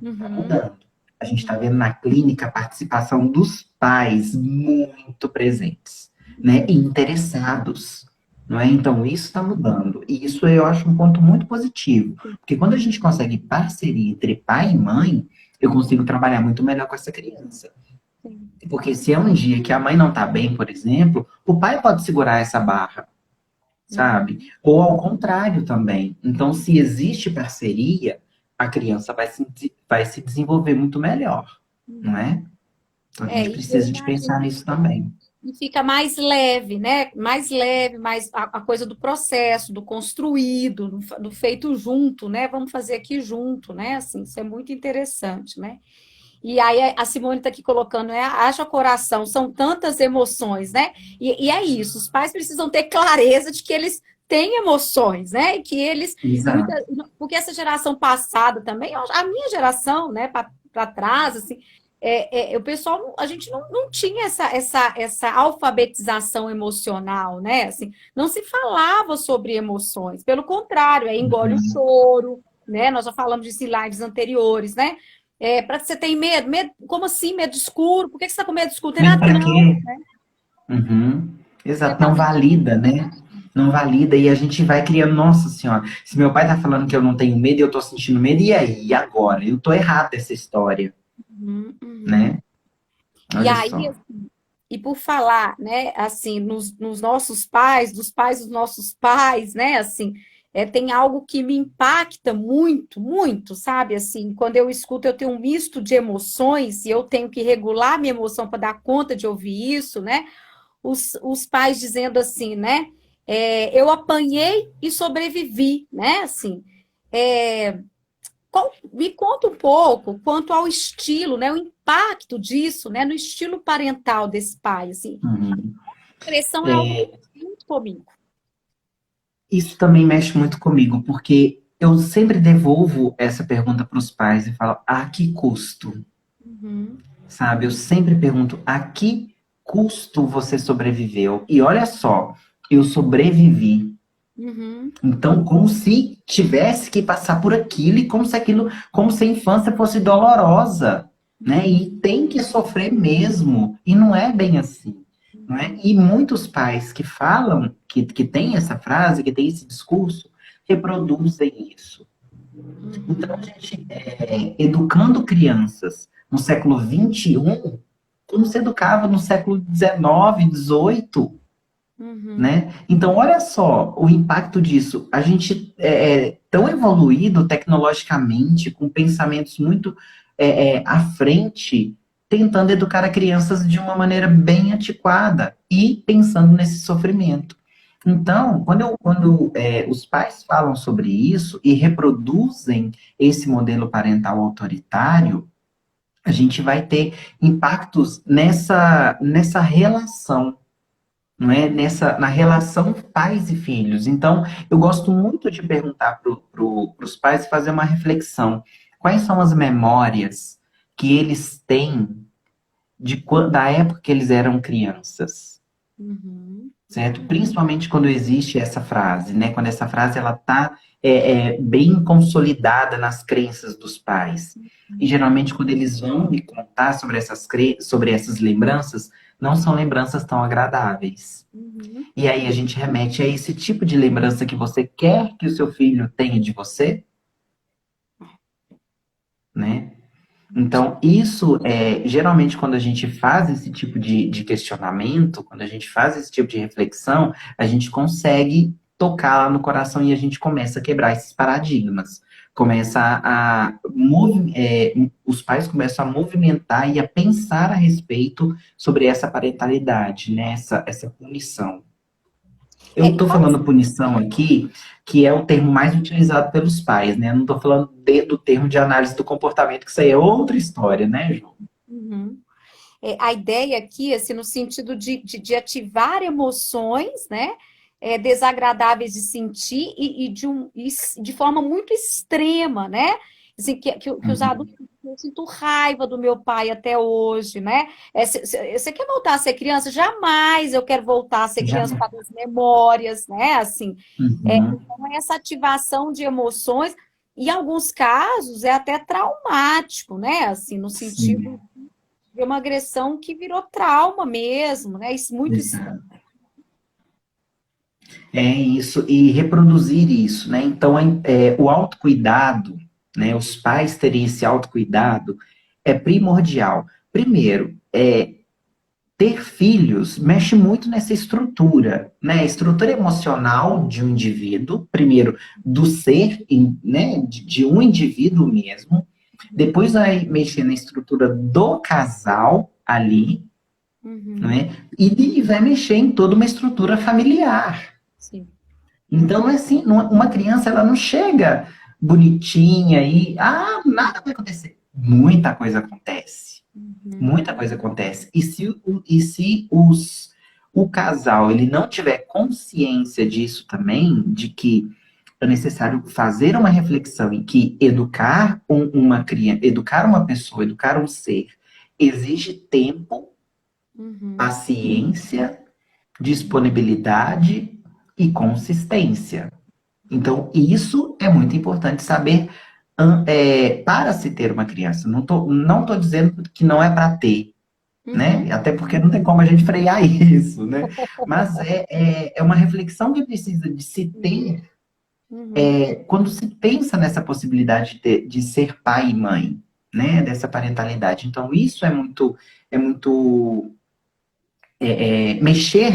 Está uhum, mudando. A gente está vendo na clínica a participação dos pais muito presentes, né? E interessados, não é? Então, isso está mudando. E isso eu acho um ponto muito positivo. Porque quando a gente consegue parceria entre pai e mãe, eu consigo trabalhar muito melhor com essa criança. sim. Porque se é um dia que a mãe não está bem, por exemplo, o pai pode segurar essa barra, Uhum. sabe? Ou ao contrário também. Então, se existe parceria, a criança vai se desenvolver muito melhor, não Uhum. é? Então, a É, gente e eu precisa de imagino pensar nisso também. que fica mais leve, né? Mais leve, mais a coisa do processo, do construído, do feito junto, né? Vamos fazer aqui junto, né? Assim, isso é muito interessante, né? E aí a Simone está aqui colocando, né? Haja coração, são tantas emoções, né? E é isso, os pais precisam ter clareza de que eles têm emoções, né? E que eles. Exato. Porque essa geração passada também, a minha geração, né, para trás, assim, o pessoal, a gente não tinha essa alfabetização emocional, né? Assim, não se falava sobre emoções, pelo contrário, engole o Uhum. choro, né? Nós já falamos disso em lives anteriores, né? Para você ter medo, como assim medo escuro? Por que você está com medo escuro? Tem Medo nada, para não. quê? Uhum. Você Exato, tá não vendo? valida, né? Não valida e a gente vai criando, nossa senhora, se meu pai tá falando que eu não tenho medo e eu tô sentindo medo, e aí? E agora? Eu tô errado dessa história, Uhum, uhum. né? E Olha aí, só. e por falar, né, assim, nos nossos pais, dos pais dos nossos pais, né, assim, tem algo que me impacta muito, muito, sabe, assim, quando eu escuto, eu tenho um misto de emoções e eu tenho que regular minha emoção para dar conta de ouvir isso, né, os pais dizendo assim, né, eu apanhei e sobrevivi, né, assim, é, me conta um pouco quanto ao estilo, né, o impacto disso, né, no estilo parental desse pai, assim. Uhum. Depressão é algo que É, mexe muito comigo. isso também mexe muito comigo, porque eu sempre devolvo essa pergunta para os pais e falo, a que custo? Uhum, Sabe? Eu sempre pergunto, a que custo você sobreviveu? E olha só, eu sobrevivi. uhum, Então, como se tivesse que passar por aquilo e como se aquilo, como se a infância fosse dolorosa, né? uhum, E tem que sofrer mesmo. E não é bem assim, não é? E muitos pais que falam, que têm essa frase, que têm esse discurso, reproduzem isso. Então, a uhum, gente, educando crianças no século XXI, como se educava no século XIX, XVIII, uhum, né? Então, olha só o impacto disso. A gente é tão evoluído tecnologicamente, com pensamentos muito à frente, tentando educar a crianças de uma maneira bem antiquada e pensando nesse sofrimento. Então, quando os pais falam sobre isso e reproduzem esse modelo parental autoritário, a gente vai ter impactos nessa relação, não é? Na relação pais e filhos. Então, eu gosto muito de perguntar os pais e fazer uma reflexão. Quais são as memórias que eles têm da época que eles eram crianças? uhum, Certo? Principalmente quando existe essa frase, né? Quando essa frase ela está bem consolidada nas crenças dos pais. E geralmente quando eles vão me contar sobre essas lembranças, não são lembranças tão agradáveis. uhum. E aí a gente remete a esse tipo de lembrança que você quer que o seu filho tenha de você, né? Então, isso geralmente quando a gente faz esse tipo de questionamento, quando a gente faz esse tipo de reflexão, a gente consegue tocar lá no coração e a gente começa a quebrar esses paradigmas. Começa os pais começam a movimentar e a pensar a respeito sobre essa parentalidade, né? Essa punição. Eu E estou qual falando punição aqui, que é o termo mais utilizado pelos pais, né? Eu não estou falando do termo de análise do comportamento, que isso aí é outra história, né, João? uhum. A ideia aqui, assim, no sentido de ativar emoções, né? Desagradáveis de sentir de forma muito extrema, né? Assim, que os adultos, Uhum. eu sinto raiva do meu pai até hoje, né? Você quer voltar a ser criança? Jamais eu quero voltar a ser Já. criança para as memórias, né? Assim, Uhum. então, essa ativação de emoções, em alguns casos, é até traumático, né? Assim, no sentido Sim, de uma agressão que virou trauma mesmo, né? Isso muito extremo. exato. É isso, e reproduzir isso, né? Então, o autocuidado, né? Os pais terem esse autocuidado é primordial. Primeiro, ter filhos mexe muito nessa estrutura, né? A estrutura emocional de um indivíduo, primeiro, do ser, né? De um indivíduo mesmo. Depois vai mexer na estrutura do casal ali, Uhum, né? E vai mexer em toda uma estrutura familiar. sim. Então, não é assim, uma criança ela não chega bonitinha e nada vai acontecer. muita coisa acontece. Uhum. Muita coisa acontece. E se o casal ele não tiver consciência disso também, de que é necessário fazer uma reflexão e que educar uma criança, educar uma pessoa, educar um ser, exige tempo, Uhum. paciência, disponibilidade e consistência. Então, isso é muito importante saber para se ter uma criança. Não tô dizendo que não é para ter, né? Uhum. Até porque não tem como a gente frear isso, né? Mas é uma reflexão que precisa de se ter Uhum. quando se pensa nessa possibilidade de ser pai e mãe, né? Dessa parentalidade. Então, isso é muito mexer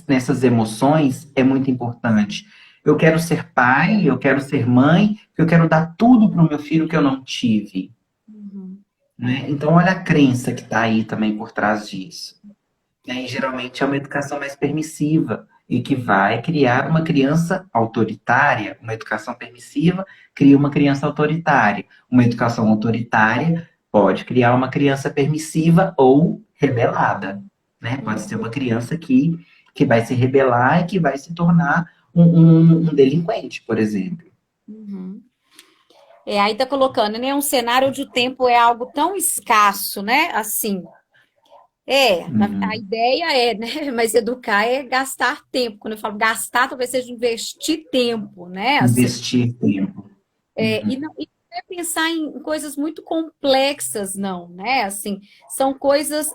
nessas emoções é muito importante. Eu quero ser pai, eu quero ser mãe, eu quero dar tudo para o meu filho que eu não tive, Uhum. né? Então, olha a crença que está aí também por trás disso, né? E geralmente é uma educação mais permissiva e que vai criar uma criança autoritária. Uma educação permissiva cria uma criança autoritária. Uma educação autoritária pode criar uma criança permissiva ou rebelada, né? Pode Uhum. ser uma criança que vai se rebelar e que vai se tornar um delinquente, por exemplo. Uhum. Aí tá colocando, né? Um cenário onde o tempo é algo tão escasso, né? Assim, a Uhum. ideia é, né? Mas educar é gastar tempo. Quando eu falo gastar, talvez seja investir tempo, né? Assim, Investir tempo. e não é pensar em coisas muito complexas, não, né? Assim, são coisas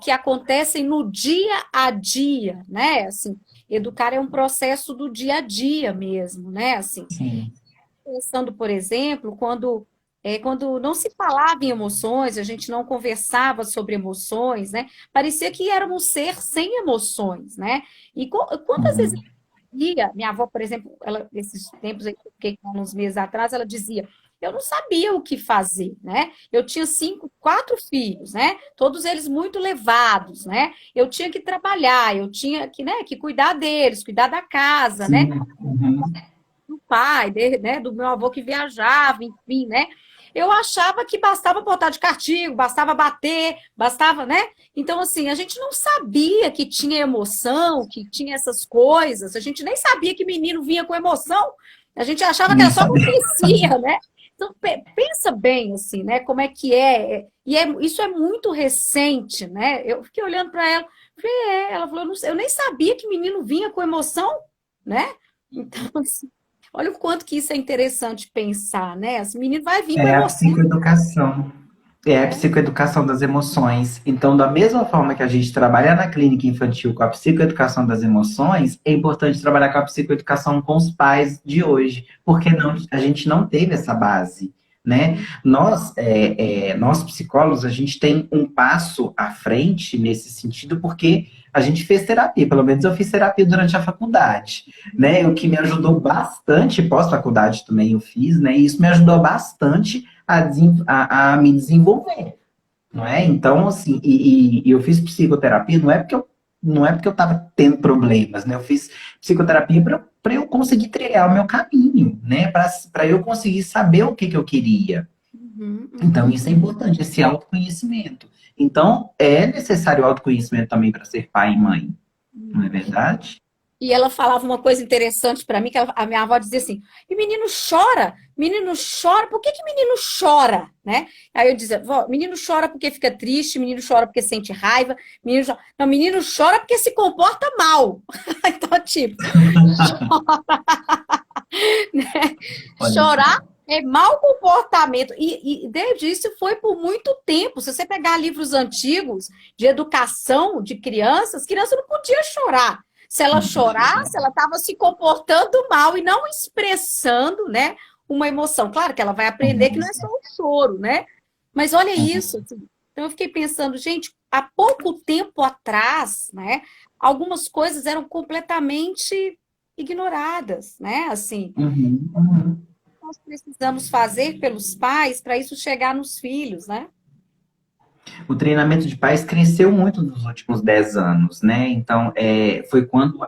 que acontecem no dia a dia, né? Assim, educar é um processo do dia a dia mesmo, né? Assim, Sim. pensando, por exemplo, quando não se falava em emoções, a gente não conversava sobre emoções, né? Parecia que éramos um ser sem emoções, né? E quantas vezes Uhum. minha avó, por exemplo, ela, esses tempos aí, que eu fiquei com uns meses atrás, ela dizia, eu não sabia o que fazer, né? Eu tinha quatro filhos, né? Todos eles muito levados, né? Eu tinha que trabalhar, eu tinha que, né, que cuidar deles, cuidar da casa, né? Sim. Uhum. Do pai, né? Do meu avô que viajava, enfim, né? Eu achava que bastava botar de castigo, bastava bater, bastava, né? Então, assim, a gente não sabia que tinha emoção, que tinha essas coisas, a gente nem sabia que menino vinha com emoção, a gente achava que Nem era só saber. acontecia, né? Então, pensa bem, assim, né? Como é que é. Isso é muito recente, né? Eu fiquei olhando para ela, falei, ela falou, eu nem sabia que menino vinha com emoção, né? Então, assim, olha o quanto que isso é interessante pensar, né? Esse menino vai vir com É a emoção, psicoeducação. É a né? psicoeducação das emoções. Então, da mesma forma que a gente trabalha na clínica infantil com a psicoeducação das emoções, é importante trabalhar com a psicoeducação com os pais de hoje, porque não, a gente não teve essa base, né? Nós psicólogos, a gente tem um passo à frente nesse sentido, porque a gente fez terapia, pelo menos eu fiz terapia durante a faculdade, né? O que me ajudou bastante, pós-faculdade também eu fiz, né? E isso me ajudou bastante a me desenvolver, não é? Então, assim, e eu fiz psicoterapia, não é porque eu estava tendo problemas, né? Eu fiz psicoterapia para eu conseguir trilhar o meu caminho, né? Para eu conseguir saber o que eu queria. Uhum, Então, uhum. isso é importante, esse autoconhecimento. Então, é necessário autoconhecimento também para ser pai e mãe, não é verdade? E ela falava uma coisa interessante para mim, que a minha avó dizia assim: e menino chora, por que que menino chora, né? Aí eu dizia: vó, menino chora porque fica triste, menino chora porque sente raiva, não, menino chora porque se comporta mal. Então, tipo, Olha chorar só. é mau comportamento. E desde isso foi por muito tempo. Se você pegar livros antigos de educação de crianças, criança não podia chorar. Se ela Não podia chorasse, chorar. ela estava se comportando mal e não expressando, né, uma emoção. Claro que ela vai aprender que não é só o choro, né? Mas olha isso. Assim. Então eu fiquei pensando, gente, há pouco tempo atrás, né, algumas coisas eram completamente ignoradas, né? Assim, Uhum, uhum. nós precisamos fazer pelos pais para isso chegar nos filhos, né? O treinamento de pais cresceu muito nos últimos 10 anos, né? Então, foi quando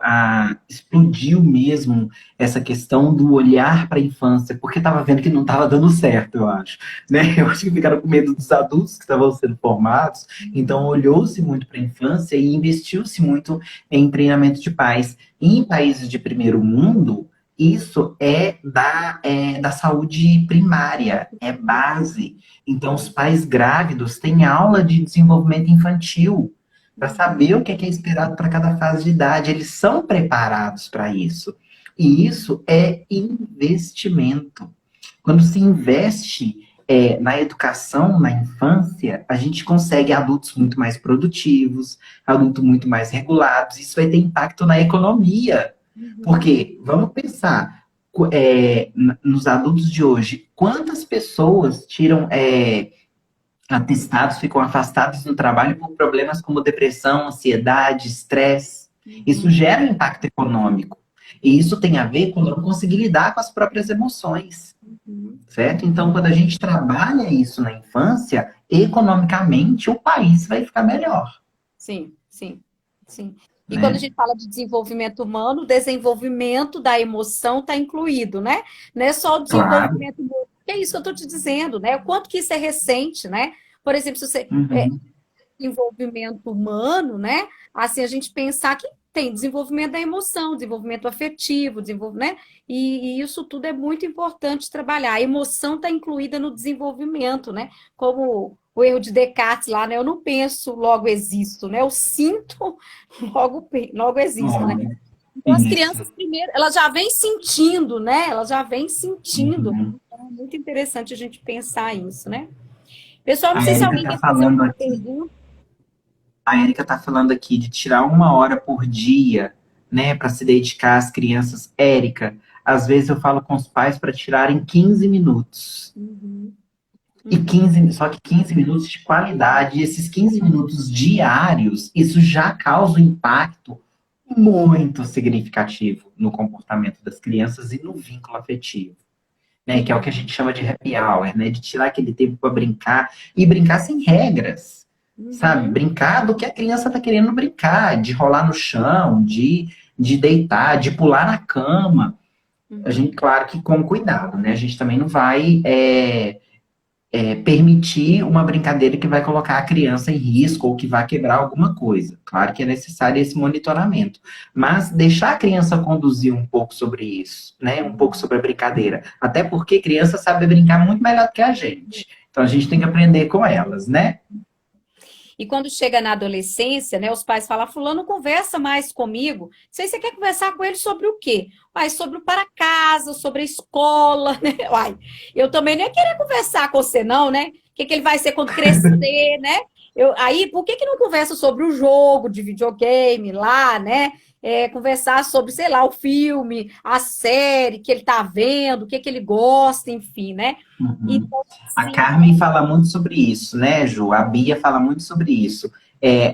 explodiu mesmo essa questão do olhar para a infância, porque estava vendo que não estava dando certo, eu acho. Né? Eu acho que ficaram com medo dos adultos que estavam sendo formados, então olhou-se muito para a infância e investiu-se muito em treinamento de pais. E em países de primeiro mundo, isso da saúde primária, é base. Então, os pais grávidos têm aula de desenvolvimento infantil para saber o que é esperado para cada fase de idade. Eles são preparados para isso. E isso é investimento. Quando se investe na educação, na infância, a gente consegue adultos muito mais produtivos, adultos muito mais regulados. Isso vai ter impacto na economia. Porque, vamos pensar, nos adultos de hoje, quantas pessoas tiram atestados, ficam afastados no trabalho por problemas como depressão, ansiedade, estresse? Isso gera um impacto econômico. E isso tem a ver com não conseguir lidar com as próprias emoções. Certo? Então, quando a gente trabalha isso na infância, economicamente o país vai ficar melhor. Sim, sim, sim. E Né? quando a gente fala de desenvolvimento humano, o desenvolvimento da emoção está incluído, né? Não é só o Claro. desenvolvimento humano. Que é isso que eu estou te dizendo, né? O quanto que isso é recente, né? Por exemplo, se você Uhum. desenvolvimento humano, né? Assim, a gente pensar que tem desenvolvimento da emoção, desenvolvimento afetivo, né? E isso tudo é muito importante trabalhar. A emoção está incluída no desenvolvimento, né? Como o erro de Descartes lá, né? Eu não penso, logo existo, né? Eu sinto, logo existo, né? Olha, Então, as isso. crianças, primeiro, elas já vêm sentindo, né? Elas já vêm sentindo. Uhum. Então, é muito interessante a gente pensar isso, né? Pessoal, não A sei se Érica alguém está quer fazer falando alguma aqui. pergunta. A Érica está falando aqui de tirar 1 hora por dia, né, para se dedicar às crianças. Érica, às vezes eu falo com os pais para tirarem 15 minutos. Uhum, E uhum. 15, só que 15 minutos de qualidade, e esses 15 minutos diários, isso já causa um impacto muito significativo no comportamento das crianças e no vínculo afetivo, né? Que é o que a gente chama de happy hour, né? De tirar aquele tempo para brincar e brincar sem regras, sabe? Uhum, Brincar do que a criança está querendo brincar, de rolar no chão, de deitar, de pular na cama. A uhum. gente, claro que com cuidado, né? A gente também não vai permitir uma brincadeira que vai colocar a criança em risco ou que vai quebrar alguma coisa. Claro que é necessário esse monitoramento, mas deixar a criança conduzir um pouco sobre isso, né? Um pouco sobre a brincadeira. Até porque criança sabe brincar muito melhor do que a gente. Então a gente tem que aprender com elas, né? E quando chega na adolescência, né, os pais falam, fulano conversa mais comigo. Sei se você quer conversar com ele sobre o quê? Uai, sobre o para casa, sobre a escola, né? Uai, eu também nem ia querer conversar com você, não, né? O que ele vai ser quando crescer, né? Aí, por que não conversa sobre o jogo de videogame lá, né? Conversar sobre, sei lá, o filme, a série que ele tá vendo, o que ele gosta, enfim, né? Uhum. Então, A assim, Carmen fala muito sobre isso, né, Ju? A Bia fala muito sobre isso.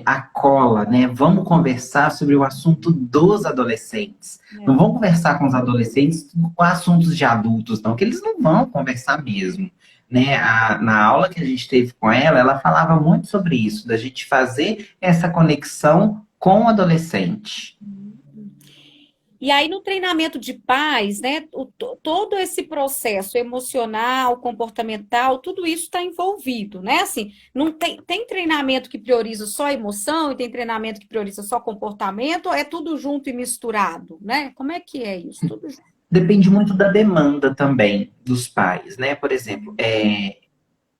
A cola, né? Vamos conversar sobre o assunto dos adolescentes. Não vamos conversar com os adolescentes com assuntos de adultos, não, que eles não vão conversar mesmo. Né? Na aula que a gente teve com ela, ela falava muito sobre isso, da gente fazer essa conexão com o adolescente. e aí, no treinamento de pais, né, todo esse processo emocional, comportamental, tudo isso está envolvido, né? Assim, não tem treinamento que prioriza só a emoção e tem treinamento que prioriza só comportamento, ou é tudo junto e misturado, né? Como é que é isso? Tudo junto. Depende muito da demanda também dos pais, né? Por exemplo,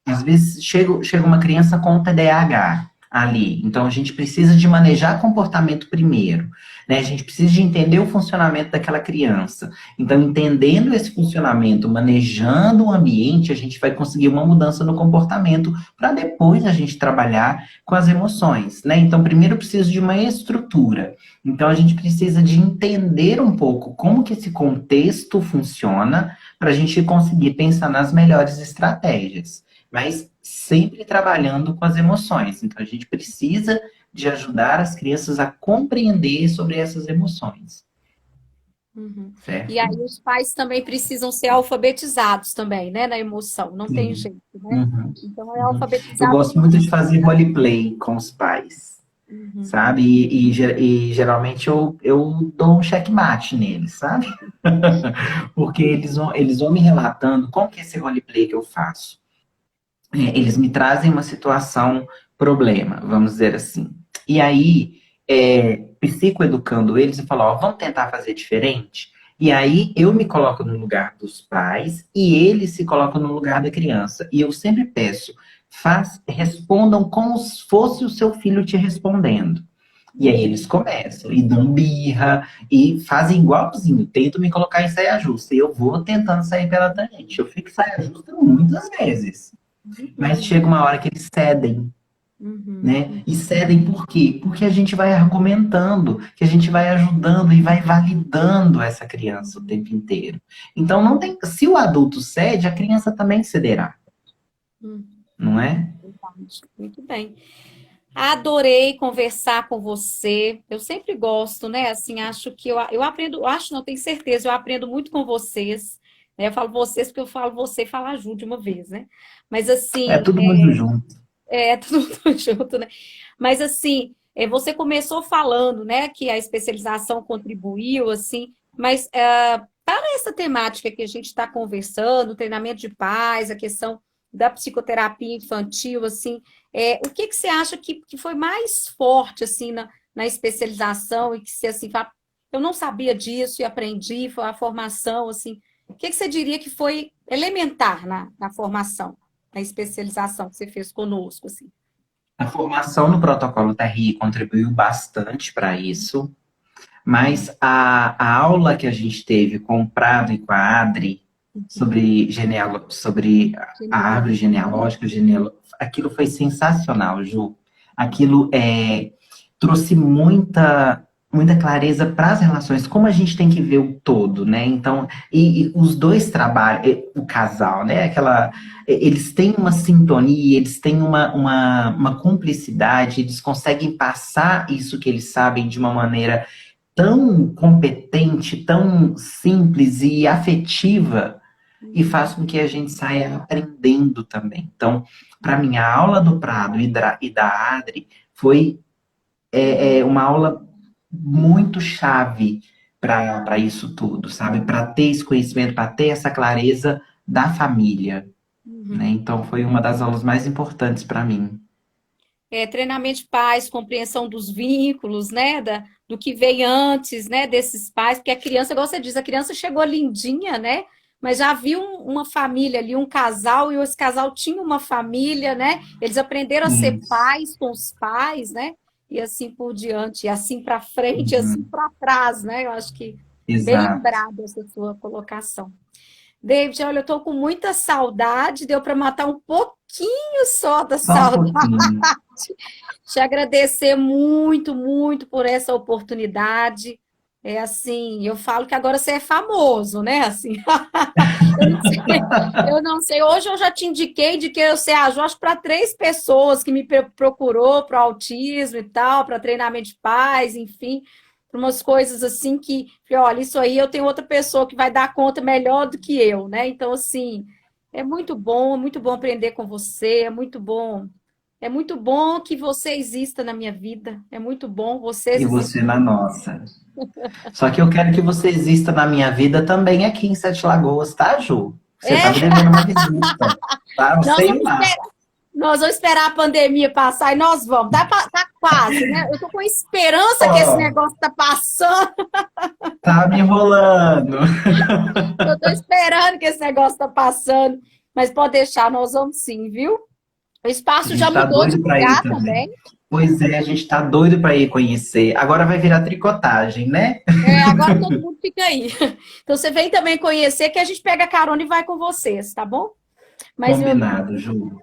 às vezes chega uma criança com TDAH ali, então a gente precisa de manejar comportamento primeiro, né? A gente precisa de entender o funcionamento daquela criança. Então, entendendo esse funcionamento, manejando o ambiente, a gente vai conseguir uma mudança no comportamento para depois a gente trabalhar com as emoções, né? Então, primeiro eu preciso de uma estrutura. Então, a gente precisa de entender um pouco como que esse contexto funciona para a gente conseguir pensar nas melhores estratégias, mas sempre trabalhando com as emoções. Então, a gente precisa de ajudar as crianças a compreender sobre essas emoções. Uhum. E aí certo? os pais também precisam ser alfabetizados também, né, na emoção, não tem Sim. jeito, né? Uhum, Então é uhum. Eu alfabetizado gosto de muito de fazer roleplay com os pais, Uhum. sabe? E geralmente eu dou um checkmate neles, sabe? Porque eles vão me relatando como que é esse roleplay que eu faço. Eles me trazem uma situação problema, vamos dizer assim. E aí, psicoeducando eles e falo, ó, vamos tentar fazer diferente? E aí eu me coloco no lugar dos pais e eles se colocam no lugar da criança. E eu sempre peço, respondam como se fosse o seu filho te respondendo. E aí eles começam e dão birra e fazem igualzinho, tentam me colocar em saia justa. E eu vou tentando sair pela tangente. Eu fico em saia justa muitas vezes. Mas Uhum. chega uma hora que eles cedem, Uhum. né? E cedem por quê? Porque a gente vai argumentando, que a gente vai ajudando e vai validando essa criança o tempo inteiro. Então não tem, se o adulto cede, a criança também cederá, Uhum. não é? Verdade. Muito bem. Adorei conversar com você. Eu sempre gosto, né? Assim, acho que eu aprendo, acho, não tenho certeza, eu aprendo muito com vocês. Né? Eu falo vocês porque eu falo você e falo a Ju de uma vez, né? Mas É assim, tudo muito junto. tudo junto, né? Mas assim, você começou falando, né, que a especialização contribuiu, assim, mas para essa temática que a gente está conversando, treinamento de paz, a questão da psicoterapia infantil, assim, o que que você acha que foi mais forte, assim, na especialização e que você, assim, fala, eu não sabia disso e aprendi, foi a formação, assim, o que que você diria que foi elementar na formação? A especialização que você fez conosco, assim. A formação no protocolo TRI contribuiu bastante para isso, mas a aula que a gente teve com o Prado e com a Adri sobre a árvore Genealógico. genealógica, aquilo foi sensacional, Ju. Aquilo trouxe muita clareza para as relações, como a gente tem que ver o todo, né? Então, e os dois trabalham, o casal, né? Eles têm uma sintonia, eles têm uma cumplicidade, eles conseguem passar isso que eles sabem de uma maneira tão competente, tão simples e afetiva, e faz com que a gente saia aprendendo também. Então, para mim, a aula do Prado e da Adri foi uma aula muito chave para isso tudo, sabe? Para ter esse conhecimento, para ter essa clareza da família, né? Uhum. Então, foi uma das aulas mais importantes para mim. Treinamento de paz, compreensão dos vínculos, né? Do que veio antes, né? Desses pais, porque a criança, igual você diz, a criança chegou lindinha, né? Mas já viu uma família ali, um casal, e esse casal tinha uma família, né? Eles aprenderam a ser Isso. pais com os pais, né? E assim por diante, e assim para frente, e assim Uhum. para trás, né? Eu acho que bem Exato. lembrado essa sua colocação. David, olha, eu tô com muita saudade, deu para matar um pouquinho só da Só um saudade. pouquinho. Te agradecer muito, muito por essa oportunidade. É assim, eu falo que agora você é famoso, né? Assim, eu não sei, eu não sei. Hoje eu já te indiquei de que você acho para 3 pessoas que me procurou para o autismo e tal, para treinamento de paz, enfim, para umas coisas assim que, olha, isso aí eu tenho outra pessoa que vai dar conta melhor do que eu, né? Então, assim, é muito bom aprender com você, é muito bom que você exista na minha vida. É muito bom vocês E você existirem. na nossa. Só que eu quero que você exista na minha vida também aqui em Sete Lagoas, tá, Ju? Você tá me É, devendo uma visita, tá? nós Você e vamos o Marco. esperar, nós vamos esperar a pandemia passar e nós vamos. Tá quase, né? Eu tô com esperança que esse Ó, negócio tá passando. tá me enrolando. Eu tô esperando que esse negócio tá passando. Mas pode deixar, nós vamos sim, viu? O A espaço já gente tá mudou de doido pra ir lugar também. também. Pois é, a gente tá doido pra ir conhecer. Agora vai virar tricotagem, né? Agora todo mundo fica aí. Então você vem também conhecer que a gente pega carona e vai com vocês, tá bom? Mas, meu amigo, Combinado, Ju.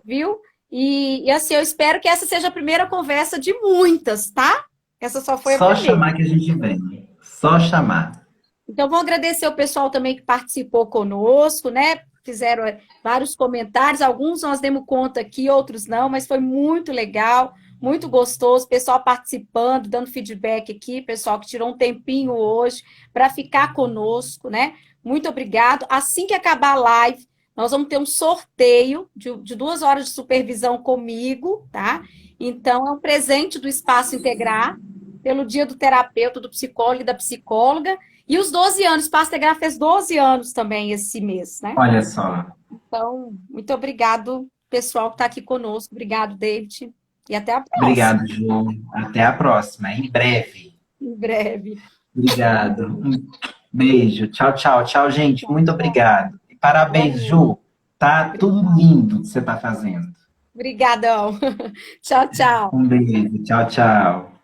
viu? E assim, eu espero que essa seja a primeira conversa de muitas, tá? Essa só foi a Só primeira. chamar que a gente vem. Só chamar. Então, vou agradecer o pessoal também que participou conosco, né? Fizeram vários comentários, alguns nós demos conta aqui, outros não, mas foi muito legal. muito gostoso, pessoal participando, dando feedback aqui, pessoal que tirou um tempinho hoje para ficar conosco, né? Muito obrigado. Assim que acabar a live, nós vamos ter um sorteio de 2 horas de supervisão comigo, tá? Então, é um presente do Espaço Integrar, pelo Dia do Terapeuta, do Psicólogo e da Psicóloga. E os 12 anos, o Espaço Integrar fez 12 anos também esse mês, né? Olha só. Então, muito obrigado, pessoal que está aqui conosco. Obrigado, David. E até a próxima, Obrigado, Ju. Até a próxima. Em breve. em breve. Obrigado. Um beijo. Tchau, tchau. Tchau, gente. Muito obrigado. E parabéns, Igualmente. Ju. Tá tudo lindo que você está fazendo. Obrigadão. Tchau, tchau. Um beijo. Tchau, tchau.